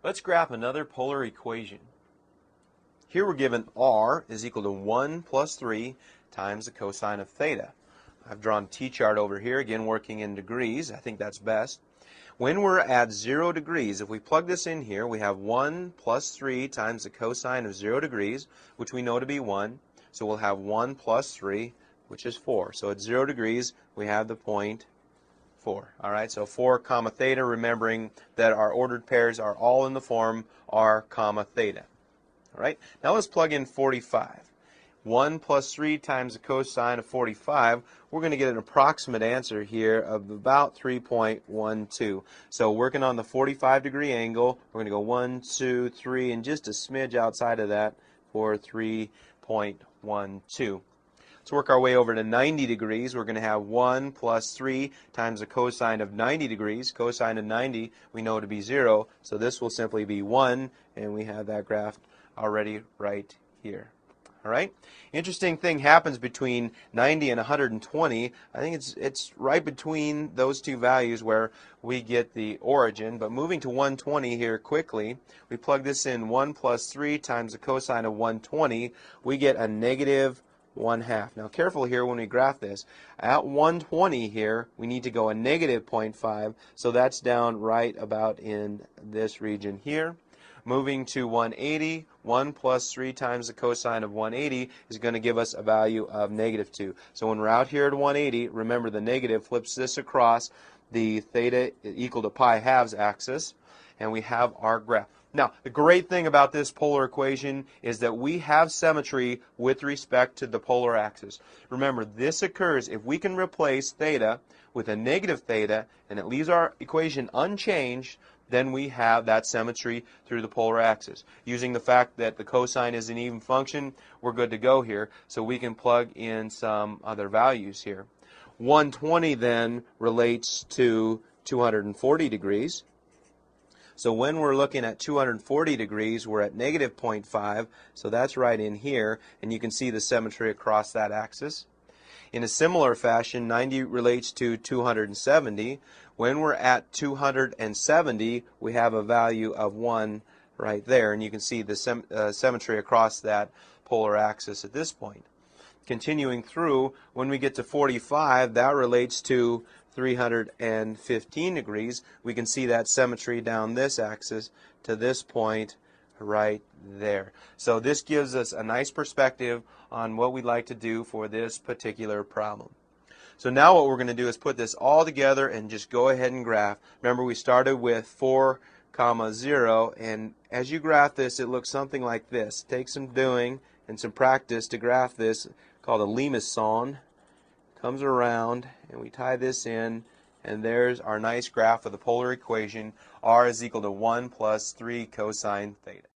Let's graph another polar equation. Here we're given r is equal to 1 plus 3 times the cosine of theta. I've drawn a t-chart over here, again working in degrees. I think that's best. When we're at 0 degrees, if we plug this in here, we have 1 plus 3 times the cosine of 0 degrees, which we know to be 1. So we'll have 1 plus 3, which is 4. So at 0 degrees, we have the point 4. All right, so 4 comma theta, remembering that our ordered pairs are all in the form r comma theta. All right, now let's plug in 45. 1 plus 3 times the cosine of 45, we're going to get an approximate answer here of about 3.12. So working on the 45-degree angle, we're going to go 1, 2, 3, and just a smidge outside of that for 3.12. Let's work our way over to 90 degrees. We're going to have 1 plus 3 times the cosine of 90 degrees. Cosine of 90 we know to be 0, so this will simply be 1, and we have that graph already right here. All right. Interesting thing happens between 90 and 120. I think it's right between those two values where we get the origin. But moving to 120 here quickly, we plug this in 1 plus 3 times the cosine of 120. We get a negative 1/2. Now careful here when we graph this. At 120 here, we need to go a negative 0.5. So that's down right about in this region here. Moving to 180, 1 plus 3 times the cosine of 180 is going to give us a value of negative 2. So when we're out here at 180, remember the negative flips this across the theta equal to pi halves axis, and we have our graph. Now, the great thing about this polar equation is that we have symmetry with respect to the polar axis. Remember, this occurs if we can replace theta with a negative theta, and it leaves our equation unchanged, then we have that symmetry through the polar axis. Using the fact that the cosine is an even function, we're good to go here, so we can plug in some other values here. 120 then relates to 240 degrees. So when we're looking at 240 degrees, we're at negative 0.5, so that's right in here, and you can see the symmetry across that axis. In a similar fashion, 90 relates to 270. When we're at 270, we have a value of 1 right there, and you can see the symmetry across that polar axis at this point. Continuing through, when we get to 45, that relates to 315 degrees. We can see that symmetry down this axis to this point right there. So this gives us a nice perspective on what we'd like to do for this particular problem. So now what we're going to do is put this all together and just go ahead and graph. Remember, we started with 4, 0, and as you graph this, it looks something like this. Take some doing and some practice to graph this, called a limacon. Comes around, and we tie this in, and there's our nice graph of the polar equation. R is equal to 1 plus 3 cosine theta.